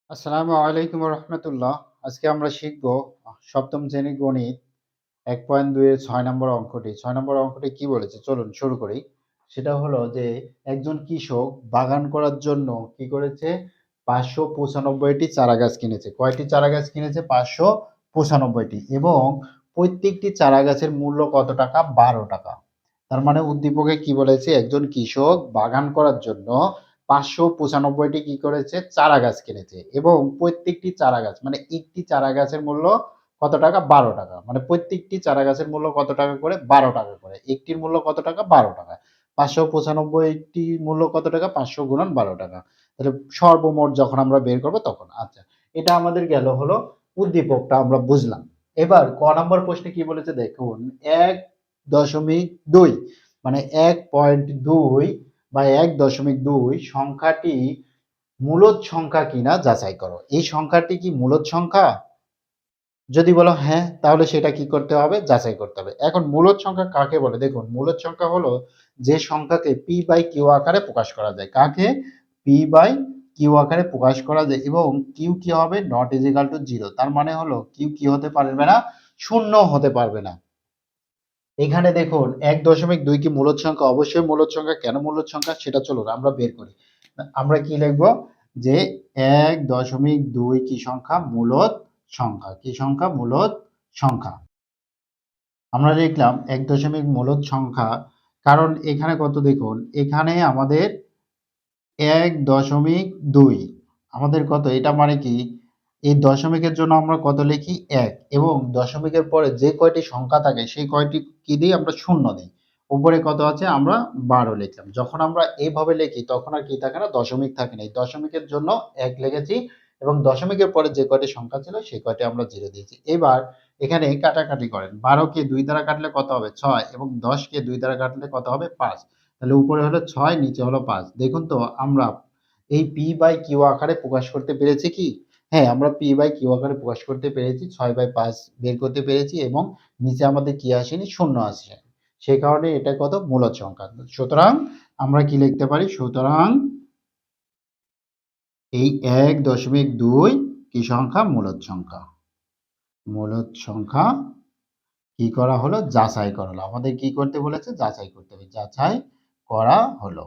আসসালামু আলাইকুম রহমতুল্লাহ। আজকে আমরা শিখব সপ্তম শ্রেণী গণিত ১.২ এর ৬ নম্বর অঙ্কটি। ৬ নম্বর অঙ্কটি কি বলেছে? চলুন শুরু করি। সেটা হলো যে একজন কৃষক বাগান করার জন্য কি করেছে? ৫৯৫ টি চারাগাছ কিনেছে। কয়টি চারাগাছ কিনেছে? ৫৯৫ টি এবং প্রত্যেকটি চারাগাছের মূল্য কত টাকা? ১২ টাকা। তার মানে উদ্দীপকে কি বলেছে? একজন কৃষক বাগান করার জন্য ৫৯৫ টি কি করেছে? চারাগাছ কিনেছে এবং প্রত্যেকটি চারাগাছ মানে একটি চারাগাছের মূল্য কত টাকা? ১২ টাকা। মানে প্রত্যেকটি চারাগাছের মূল্য কত টাকা করে? ১২ টাকা করে। একটির মূল্য কত টাকা? ১২ টাকা। ৫৯৫ টির মূল্য কত টাকা? ৫০০ গুণন ১২ টাকা। তাহলে সর্বমোট যখন আমরা বের করব তখন। আচ্ছা, এটা আমাদের গেল হলো উদ্দীপকটা আমরা বুঝলাম। এবার ক নাম্বার প্রশ্নে কি বলেছে দেখুন ১.২ মানে ১.২ বা ১.২ সংখ্যাটি মূলদ সংখ্যা কিনা যাচাই করো। এই সংখ্যাটি কি মূলদ সংখ্যা? যদি বলো হ্যাঁ, তাহলে সেটা কি করতে হবে? যাচাই করতে হবে। এখন মূলদ সংখ্যা কাকে বলে? দেখুন মূলদ সংখ্যা হলো যে সংখ্যাকে p/q আকারে প্রকাশ করা যায়। কাকে? p/q আকারে প্রকাশ করা যায় এবং q কি হবে? not is equal to 0 তার মানে হলো q কি হতে পারবে না? শূন্য হতে পারবে না। এখানে দেখুন ১.২ কি মূলদ সংখ্যা? অবশ্যই মূলদ সংখ্যা। কেন মূলদ সংখ্যা? সেটা চলুন আমরা বের করি। আমরা কি লিখব? যে ১.২ কি সংখ্যা? মূলদ সংখ্যা। কি সংখ্যা? মূলদ সংখ্যা। আমরা লিখলাম ১ মূলদ সংখ্যা। কারণ এখানে কত দেখুন, এখানে আমাদের ১.২ আমাদের কত? এটা মানে কি? এই দশমিকের জন্য আমরা কত লিখি? ১ এবং দশমিকের পরে যে কয়টি সংখ্যা থাকে সেই কয়টি কি দিই? আমরা শূন্য দিই। উপরে কত আছে? আমরা ১২ লিখলাম। যখন আমরা এভাবে লিখি তখন আর কি থাকে না? দশমিক থাকে না। এই দশমিকের জন্য ১ লিখেছি এবং দশমিকের পরে যে কয়টি সংখ্যা ছিল সেই কয়টি আমরা 0 দিয়েছি। এবার এখানে কাটাকাটি করেন। ১২ কে ২ দ্বারা কাটলে কত হবে? ৬ এবং ১০ কে ২ দ্বারা কাটলে কত হবে? ৫। তাহলে উপরে হলো ৬ নিচে হলো ৫। দেখুন তো আমরা এই p/q আকারে প্রকাশ করতে পেরেছি কি? হ্যাঁ, আমরা p/q আকারে প্রকাশ করতে পেরেছি। ৬/৫ বের করতে পেরেছি এবং নিচে আমাদের কি আসেনি? শূন্য আসে। সেই কারণে এটা কত? মূলদ সংখ্যা। সুতরাং আমরা কি লিখতে পারি? সুতরাং এই ১.২ কি সংখ্যা? মূলদ সংখ্যা। মূলদ সংখ্যা কি করা হলো? যাচাই করা হলো। আমাদের কি করতে বলেছে? যাচাই করতে হবে। যাচাই করা হলো।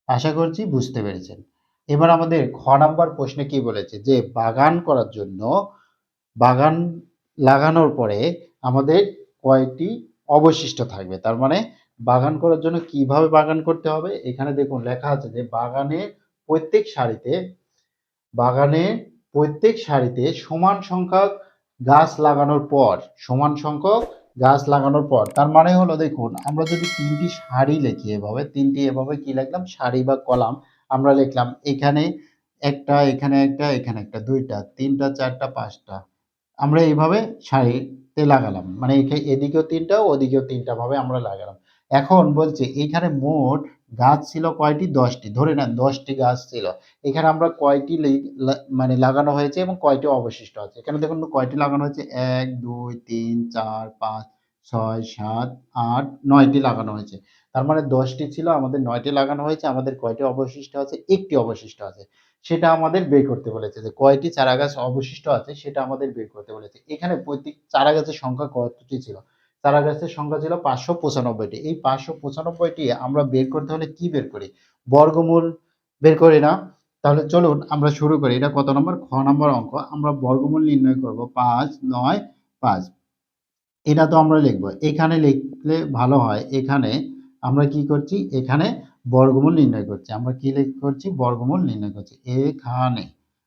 আশা করছি বুঝতে পেরেছেন। এবার আমাদের খ নাম্বার প্রশ্নে কি বলেছে? যে বাগান করার জন্য বাগান লাগানোর পরে আমাদের কয়টি অবশিষ্ট থাকবে? তার মানে বাগান করার জন্য কিভাবে বাগান করতে হবে? এখানে দেখুন লেখা আছে যে প্রত্যেক সারিতে বাগানে প্রত্যেক সারিতে সমান সংখ্যক গাছ লাগানোর পর সমান সংখ্যক গাছ লাগানোর পর তার মানে হলো দেখুন আমরা যদি ৩টি সারি লিখি এভাবে ৩টি এভাবে কি লিখলাম? সারি বা কলাম আমরা লিখলাম এখানে একটা, এখানে একটা, এখানে একটা, ২টা, ৩টা, ৪টা, ৫টা আমরা এইভাবে সারিতে লাগালাম। মানে এদিকেও ৩টা ওদিকেও ৩টা ভাবে আমরা লাগালাম। এখন বলছে এইখানে মোট গাছ ছিল কয়টি? ১০ টি। ধরে নেন ১০ টি গাছ ছিল। এখানে আমরা কয়টি মানে লাগানো হয়েছে এবং কয়টি অবশিষ্ট আছে। এখানে দেখুন কয়টি লাগানো হয়েছে ১, ২, ৩, ৪, ৫, ৬, ৭, ৮, ৯ টি লাগানো হয়েছে। তার মানে ১০ টি ছিল আমাদের ৯ টি লাগানো হয়েছে। আমাদের কয়টি অবশিষ্ট আছে? ১ টি অবশিষ্ট আছে। সেটা আমাদের বের করতে বলেছে যে কয়টি চারাগাছ অবশিষ্ট আছে সেটা আমাদের বের করতে বলেছে। এখানে প্রত্যেক চারাগাছের সংখ্যা কতটি ছিল? চারাগাছের সংখ্যা ছিল ৫৯৫ টি। এই ৫৯৫ টি আমরা বের করতে হলে কি বের করি? বর্গমূল বের করি না? তাহলে চলুন আমরা শুরু করি। এটা কত নম্বর? খ নম্বর অঙ্ক। আমরা বর্গমূল নির্ণয় করব। ৫, ৯, ৫ এটা তো আমরা লিখব। এখানে লিখলে ভালো হয়। এখানে আমরা কি করছি? এখানে বর্গমূল নির্ণয় করছি। আমরা কি করছি? বর্গমূল নির্ণয় করছি। এখানে।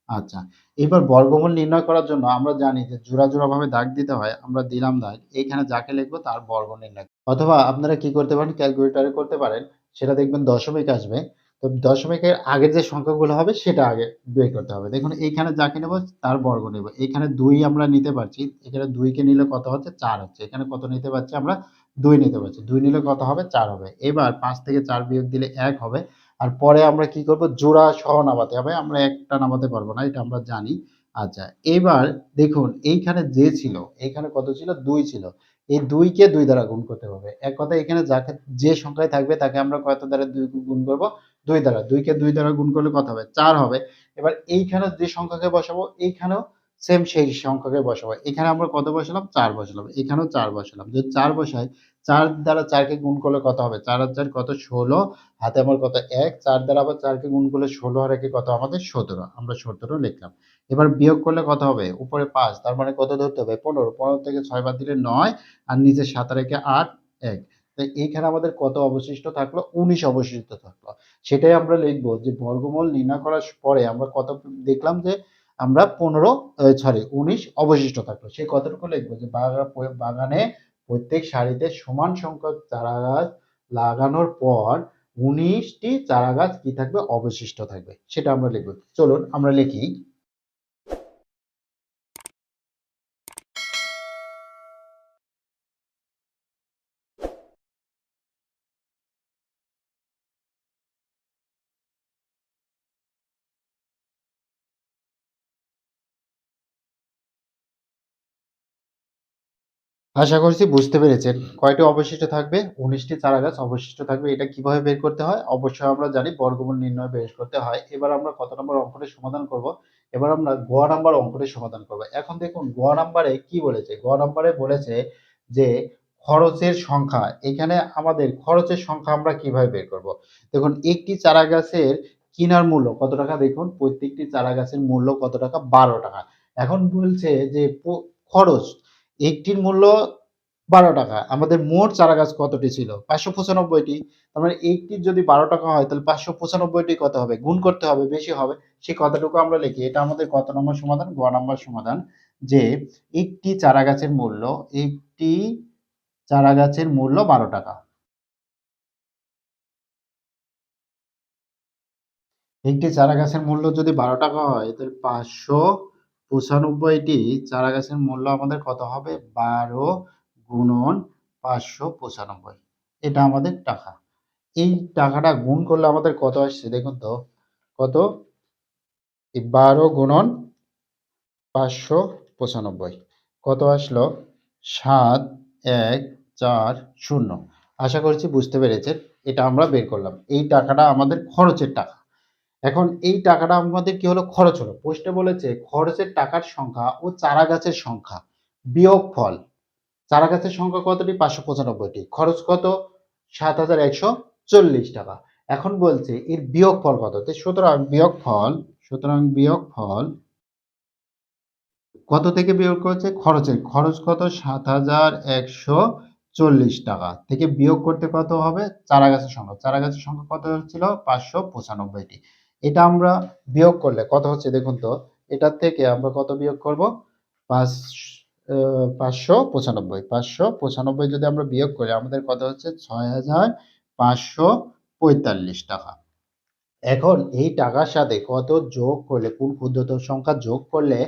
আচ্ছা। এবার বর্গমূল নির্ণয় করার জন্য আমরা জানি যে জোড়া, জোড়া ভাবে দাগ দিতে হয়। আমরা দিলাম দাগ। এইখানে যাকে লিখব তার বর্গ নির্ণয় অথবা আপনারা কি করতে পারেন? ক্যালকুলেটরে করতে পারেন। সেটা দেখবেন দশমিক আসবে। তো দশমিকের আগের যে সংখ্যাগুলো হবে সেটা আগে বের করতে হবে। দেখুন এইখানে যাকে নেব তার বর্গ নেব। এখানে ২ আমরা নিতে পারছি। এখানে ২ কে নিলে কত হচ্ছে? ৪ হচ্ছে। এখানে কত নিতে পারছি আমরা? ২ নিতে পারছি। ২ নিলে কত হবে? ৪ হবে। এবার ৫ থেকে ৪ বিয়োগ দিলে ১ হবে। আর পরে আমরা কি করব? জোড়া সহ নামাতে হবে। আমরা একটা নামাতে পারব না। এটা আমরা জানি। আচ্ছা, এবার দেখুন এইখানে যে ছিল, এইখানে কত ছিল? ২ ছিল। এই ২ কে ২ দ্বারা গুণ করতে হবে। এক কথায় এখানে যাকে যে সংখ্যায় থাকবে তাকে আমরা কত দ্বারা গুণ করব? 2 দ্বারা, 2 কে 2 দ্বারা গুণ করলে কত হবে? 4 হবে। এবার এইখানে যে সংখ্যাকে বসাবো এইখানেও সেম সেই সংখ্যাকে বসাবো। এখানে আমরা কত বসালাম? 4 বসালাম। এখানেও 4 বসালাম। যদি 4 বসাই 4 দ্বারা 4 কে গুণ করলে কত হবে? 4 আর 4 কত? 16, হাতে আমার কত? 1, 4 দ্বারা আবার 4 কে গুণ করলে 16 আর 1 এ কত আমাদের? 17, আমরা 17 লিখলাম। এবার বিয়োগ করলে কত হবে? উপরে 5, তার মানে কত ধরতে হবে? 15, 15 থেকে 6 বাদ দিলে 9 আর নিচে 7 আর 1 এ 8, 1। তো এইখানে আমাদের কত অবশিষ্ট থাকলো? 19 অবশিষ্ট থাকলো। সেটাই আমরা লিখবো যে বর্গমূল নির্ণয় করার পরে আমরা কত দেখলাম যে আমরা 19 অবশিষ্ট থাকলো। সেই কতটুকু লিখবো যে বাগানে প্রত্যেক সারিতে সমান সংখ্যক চারাগাছ লাগানোর পর 19টি চারাগাছ কি থাকবে? অবশিষ্ট থাকবে। সেটা আমরা লিখবো। চলুন আমরা লিখি। আশা করছি বুঝতে পেরেছেন। কয়টি অবশিষ্ট থাকবে? 19টি চারাগাছ অবশিষ্ট থাকবে। এটা কিভাবে বের করতে হয়? অবশ্যই আমরা জানি বর্গমূল নির্ণয় বের করতে হয়। এবার আমরা কত নম্বর অঙ্কটি সমাধান করব? এবার আমরা গ নাম্বার অঙ্কটি সমাধান করব। এখন দেখুন গ নাম্বারে কি বলেছে? গ নাম্বারে বলেছে যে খরচের সংখ্যা। এখানে আমাদের খরচের সংখ্যা আমরা কিভাবে বের করব? দেখুন একটি চারাগাছের কিনার মূল্য কত টাকা দেখুন? প্রত্যেকটি চারাগাছের মূল্য কত টাকা? 12 টাকা। এখন বলছে যে খরচ একটির মূল্য 12 টাকা। আমাদের মোট চারাগাছ কতটি ছিল? 595 টি। তার মানে একটির যদি 12 টাকা হয় তাহলে 595 টি কত হবে? গুণ করতে হবে, বেশি হবে। সেই কথাটুকু আমরা লিখি। এটা আমাদের কত নম্বর সমাধান? গ নম্বর সমাধান। যে একটি চারাগাছের মূল্য, একটি চারাগাছের মূল্য 12 টাকা। একটি চারাগাছের মূল্য যদি 12 টাকা হয় তাহলে 595 টি চারাগাছের মূল্য আমাদের কত হবে? 12 গুণন 595। এটা আমাদের টাকা। এই টাকাটা গুণ করলে আমাদের কত আসছে দেখুন তো? কত? এই 12 গুণন 595 কত আসলো? 7140। আশা করছি বুঝতে পেরেছেন। এটা আমরা বের করলাম। এই টাকাটা আমাদের খরচের টাকা। এখন এই টাকাটা আমাদের কি হলো? খরচ হলো। প্রশ্নে বলেছে খরচের টাকার সংখ্যা ও চারাগাছের সংখ্যা বিয়োগফল। চারাগাছের সংখ্যা কতটি? 595 টি। খরচ কত? 7140 টাকা। এখন বলছে এর বিয়োগফল কত? তো সুতরাং বিয়োগফল কত থেকে বিয়োগ করেছে? খরচের। খরচ কত? 7140 টাকা থেকে বিয়োগ করতে কত হবে? চারাগাছের সংখ্যা। চারাগাছের সংখ্যা কত হচ্ছিল? 595 টি। এটা আমরা বিয়োগ করলে কত হচ্ছে দেখুন তো? এটার থেকে আমরা কত বিয়োগ করব? ৫ 595 595 যদি আমরা বিয়োগ করি আমাদের কত হচ্ছে? ৬৫৪৫ টাকা। এখন এই টাকার সাথে কত যোগ করলে কোন ক্ষুদ্রতম সংখ্যা যোগ করলে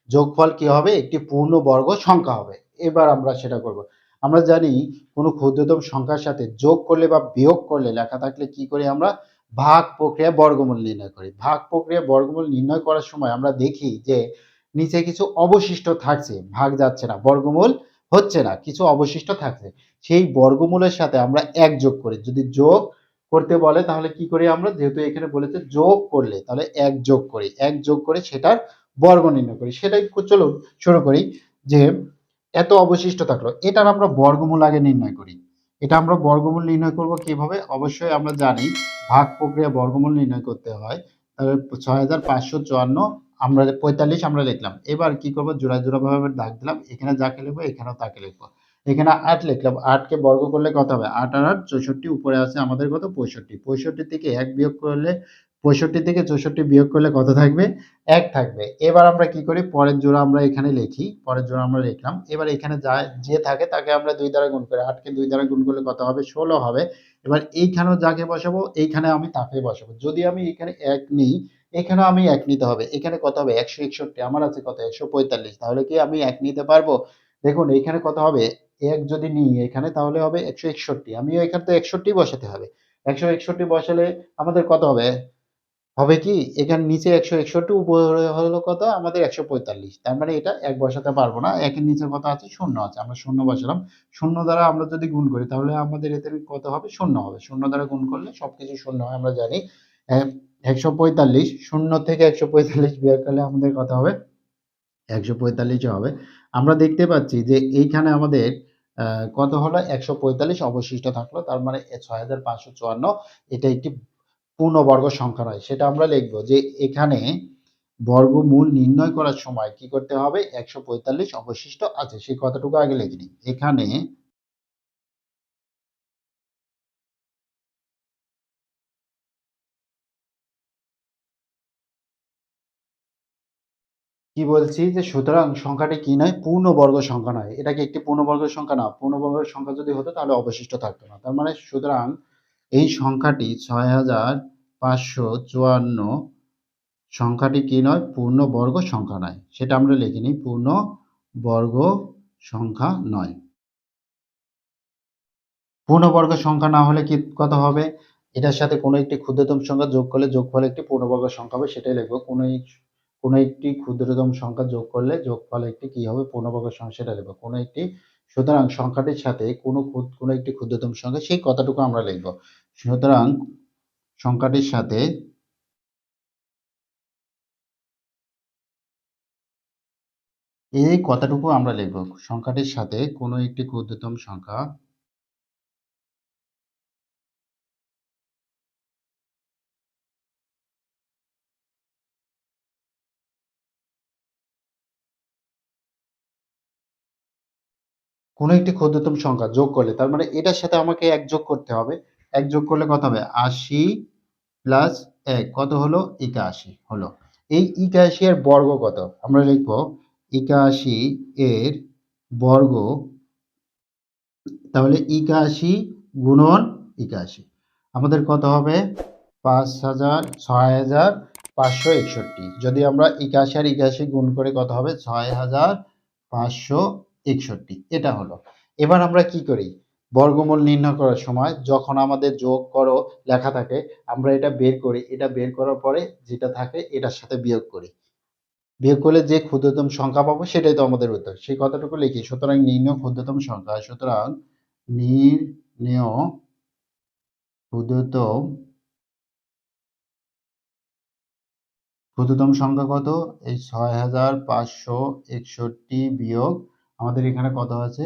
যোগফল কি হবে? একটি পূর্ণবর্গ সংখ্যা হবে। এবার আমরা সেটা করব। আমরা জানি কোনো ক্ষুদ্রতম সংখ্যার সাথে যোগ করলে বা বিয়োগ করলে লেখা থাকলে কি করি আমরা? ভাগ প্রক্রিয়ায় বর্গমূল নির্ণয় করি। ভাগ প্রক্রিয়ায় বর্গমূল নির্ণয় করার সময় আমরা দেখি যে নিচে কিছু অবশিষ্ট থাকছে, ভাগ যাচ্ছে না, বর্গমূল হচ্ছে না, কিছু অবশিষ্ট থাকছে। সেই বর্গমূলের সাথে আমরা ১ যোগ করি। যদি যোগ করতে বলে তাহলে কি করি আমরা? যেহেতু এখানে বলেছে যোগ করলে তাহলে ১ যোগ করি। ১ যোগ করে সেটার বর্গ নির্ণয় করি। সেটাই চলুন শুরু করি যে এত অবশিষ্ট থাকলো। এটার আমরা বর্গমূল আগে নির্ণয় করি। এটা আমরা বর্গমূল নির্ণয় করব কিভাবে? অবশ্যই আমরা জানি ভাগ প্রক্রিয়া বর্গমূল নির্ণয় করতে হয়। তাহলে ৬৫৫৪ আমরা ৪৫ আমরা লিখলাম। এবার কি করব? জোড়া, জোড়া ভাবে দাগ দিলাম। এখানে যাকে লিখব এখানেও তাকে লিখব। এখানে ৮ লিখলাম। ৮ কে বর্গ করলে কত হবে? ৮ আর ৮ ৬৪ উপরে আছে আমাদের কত? ৬৫। ৬৫ থেকে ১ বিয়োগ করলে ৬৫ থেকে ৬৪ বিয়োগ করলে কত থাকবে? ১ থাকবে। এবার আমরা কি করি? পরের জোড়া আমরা এখানে লিখি। পরের জোড়া আমরা লিখলাম। এবার এখানে যে থাকে তাকে আমরা ২ দ্বারা গুণ করি। ৮ কে ২ দ্বারা গুণ করলে কত হবে? ১৬ হবে। এবার এইখানেও যাকে বসাবো এইখানে আমি তাকেই বসাবো। যদি আমি এখানে ১ নিই, এখানেও আমি ১ নিতে হবে। এখানে কত হবে? ১৬১। আমার আছে কত? ১৪৫। তাহলে কি আমি ১ নিতে পারবো? দেখুন এইখানে কত হবে? ১ যদি নিই এখানে তাহলে হবে ১৬১। আমিও এখানে তো ৬১ বসাতে হবে। ১৬১ বসালে আমাদের কত হবে? হবে কি? এখানে নিচে ১৬১ উপরে হলো কত? আমাদের ১৪৫। তার মানে এটা ১ বসাতে পারবো না। ১ এর নিচে কত আছে? ০ আছে। আমরা ০ বসালাম। ০ দ্বারা আমরা যদি গুণ করি তাহলে আমাদের এতে কত হবে? ০ হবে। ০ দ্বারা গুণ করলে সবকিছু ০ হয় আমরা জানি। 145 শূন্য থেকে 145 বিয়োগ করলে আমাদের কত হবে? 145 হবে। আমরা দেখতে পাচ্ছি যে এইখানে আমাদের কত হলো? 145 অবশিষ্ট থাকলো। তার মানে 6554 এটা একটি পূর্ণবর্গ সংখ্যা নয়। সেটা আমরা লিখব যে এখানে বর্গমূল নির্ণয় করার সময় কি করতে হবে? 145 অবশিষ্ট আছে। সেই কথাটুকু আগে লিখে নিই। এখানে কি বলছি যে সুতরাং সংখ্যাটি কি নয়? পূর্ণবর্গ সংখ্যা নয়। এটা কি একটি পূর্ণবর্গ সংখ্যা না? পূর্ণবর্গ সংখ্যা যদি হতো তাহলে অবশিষ্ট থাকতো না। তার মানে সুতরাং এই সংখ্যাটি 6554 সংখ্যাটি কি নয়? পূর্ণবর্গ সংখ্যা নয়। সেটা আমরা লিখে নিই, পূর্ণবর্গ সংখ্যা নয়। পূর্ণবর্গ সংখ্যা না হলে কি কত হবে? এটার সাথে কোনো একটি ক্ষুদ্রতম সংখ্যা যোগ করলে যোগফল একটি পূর্ণবর্গ সংখ্যা হবে, সেটাই লিখব। কোনো একটি ক্ষুদ্রতম সংখ্যা যোগ করলে যোগফল একটি কি হবে? পূর্ণবর্গ সংখ্যা, সেটা লিখব। কোনো একটি, সুতরাং সংখ্যাটির সাথে কোনো একটি ক্ষুদ্রতম সংখ্যা, সেই কথাটুকু আমরা লিখব। সুতরাং সংখ্যাটির সাথে এই কথাটুকু আমরা লিখব। সংখ্যাটির সাথে কোনো একটি ক্ষুদ্রতম সংখ্যা, কোনো একটি ক্ষুদ্রতম সংখ্যা যোগ করলে, তার মানে এটার সাথে আমাকে ১ যোগ করতে হবে। ১ যোগ করলে কত হবে? ৮০ প্লাস ১ কত হলো? ৮১ হলো। এই ৮১ এর বর্গ কত? আমরা লিখব ৮১ এর বর্গ, তাহলে ৮১ গুণন ৮১ আমাদের কত হবে? ৬৫৬১। যদি আমরা ৮১ আর ৮১ গুণ করে কত হবে? ৬৫৬১। এটা হলো। এবার আমরা কি করি? বর্গমূল নির্ণয় করার সময় যখন আমাদের যোগ করো লেখা থাকে, আমরা এটা বের করি। এটা বের করার পরে যেটা থাকে এটার সাথে বিয়োগ করি। বিয়োগ করলে যে ক্ষুদ্রতম সংখ্যা পাবো সেটাই তো আমাদের উত্তর। সেই কথাটুকু লিখি। সুতরাং নির্ণেয় ক্ষুদ্রতম সংখ্যা। সুতরাং নির্ণেয় ক্ষুদ্রতম ক্ষুদ্রতম সংখ্যা কত? এই ৬৫৬১ বিয়োগ আমাদের এখানে কত আছে?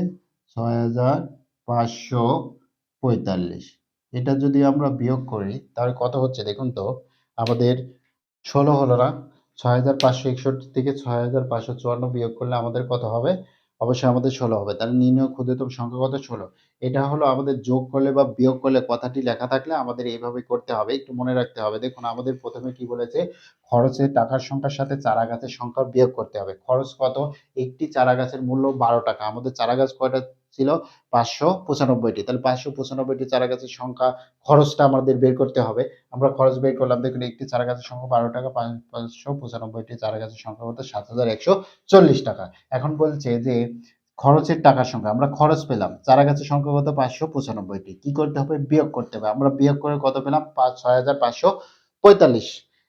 ৬৫৪৫। এটা যদি আমরা বিয়োগ করি তাহলে কত হচ্ছে দেখুন তো? আমাদের ১৬ হলো না? ৬৫৬১ থেকে ৬৫৫৪ বিয়োগ করলে আমাদের কত হবে? অবশ্যই আমাদের ১৬ হবে। তাহলে নির্ণেয় ক্ষুদ্রতম সংখ্যা কত? ১৬। এটা হলো আমাদের যোগ করলে বা বিয়োগ করলে কথাটি লেখা থাকলে আমাদের এইভাবে করতে হবে। একটু মনে রাখতে হবে। দেখুন আমাদের ১ম এ কি বলেছে? খরচের টাকার সংখ্যার সাথে চারা গাছের সংখ্যা বিয়োগ করতে হবে। খরচ কত? একটি চারা গাছের মূল্য ৳১২। আমাদের চারা গাছ কয়টা ছিল? ৫৯৫ টি। তাহলে ৫৯৫ টি চারা গাছের সংখ্যা, খরচটা আমাদের বের করতে হবে। আমরা খরচ বের করলাম। দেখুন একটি চারা গাছের সংখ্যা ৳১২, ৫৯৫ টি চারা গাছের সংখ্যা কত? ৳৭,১৪০। এখন বলছে যে খরচের টাকার সংখ্যা। আমরা খরচ পেলাম। চারা গাছের সংখ্যা কত? ৫৯৫ টি। কি করতে হবে? বিয়োগ করতে হবে। আমরা বিয়োগ করে কত পেলাম? ৬৫৪৫।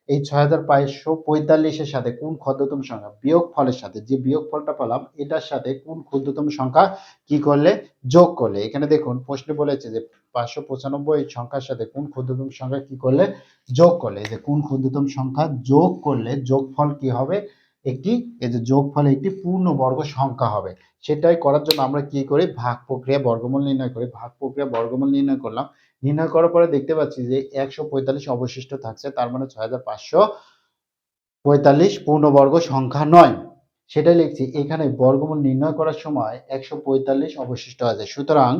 এই ৬৫৪৫ এর সাথে কোন ক্ষুদ্রতম সংখ্যা? বিয়োগফলের সাথে, যে বিয়োগফলটা পেলাম এটার সাথে কোন ক্ষুদ্রতম সংখ্যা কি করলে? যোগ করলে। এখানে দেখুন প্রশ্নে বলেছে যে ৫৯৫ সংখ্যার সাথে কোন ক্ষুদ্রতম সংখ্যা কি করলে? যোগ করলে। এই যে কোন ক্ষুদ্রতম সংখ্যা যোগ করলে যোগফল কি হবে? একটি, এই যে যোগফল একটি পূর্ণবর্গ সংখ্যা হবে। সেটাই করার জন্য আমরা কি করি? ভাগ প্রক্রিয়া বর্গমূল নির্ণয় করি। ভাগ প্রক্রিয়া বর্গমূল নির্ণয় করলাম। নির্ণয় করার পরে দেখতে পাচ্ছি যে ১৪৫ অবশিষ্ট থাকছে। তার মানে ৬৫৪৫ পূর্ণবর্গ সংখ্যা নয়। সেটাই লিখছি। এখানে বর্গমূল নির্ণয় করার সময় ১৪৫ অবশিষ্ট আছে। সুতরাং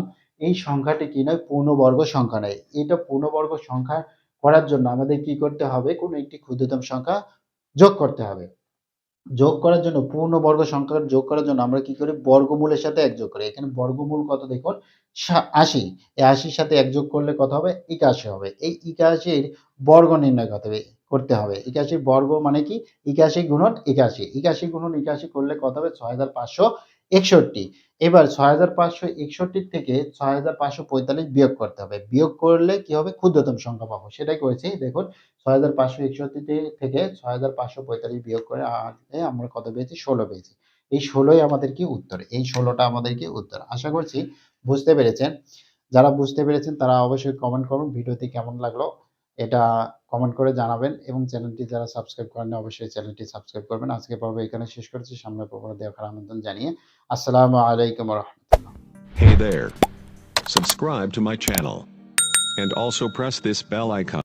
এই সংখ্যাটি কি নয়? পূর্ণবর্গ সংখ্যা নয়। এটা পূর্ণবর্গ সংখ্যা করার জন্য আমাদের কি করতে হবে? কোনো একটি ক্ষুদ্রতম সংখ্যা যোগ করতে হবে। যোগ করার জন্য, পূর্ণবর্গ সংখ্যা যোগ করার জন্য আমরা কি করি? বর্গমূলের সাথে ১ যোগ করি। এখানে বর্গমূল কত দেখুন? ৮০। এই ৮০ র সাথে ১ যোগ করলে কত হবে? ৮১ হবে। এই ৮১ এর বর্গ নির্ণয় করতে হবে। ৮১ বর্গ মানে কি? ৮১ গুণন ৮১। ৮১ গুণন ৮১ করলে কত হবে? ৬৫৬১। এবার ৬৫৬১ থেকে ৬৫৪৫ বিয়োগ করতে হবে। বিয়োগ করলে কি হবে? ক্ষুদ্রতম সংখ্যা পাবো। সেটাই করেছি। দেখুন ৬৫৬১ থেকে ৬৫৪৫ বিয়োগ করে আমরা কত পেয়েছি? ১৬ পেয়েছি। এই ১৬ ই আমাদের কি? উত্তর। এই ১৬ টা আমাদের কি? উত্তর। আশা করছি বুঝতে পেরেছেন। যারা বুঝতে পেরেছেন তারা অবশ্যই কমেন্ট করুন ভিডিওটি কেমন লাগলো এটা কমেন্ট করে জানাবেন এবং চ্যানেলটি যারা সাবস্ক্রাইব করেননি অবশ্যই চ্যানেলটি সাবস্ক্রাইব করবেন। আজকের পর্ব এখানে শেষ করছি। সামনের পর্ব দেখার আমন্ত্রণ জানিয়ে আসসালামু আলাইকুম ওয়া রাহমাতুল্লাহ। Hey there. Subscribe to my channel. And also press this bell icon.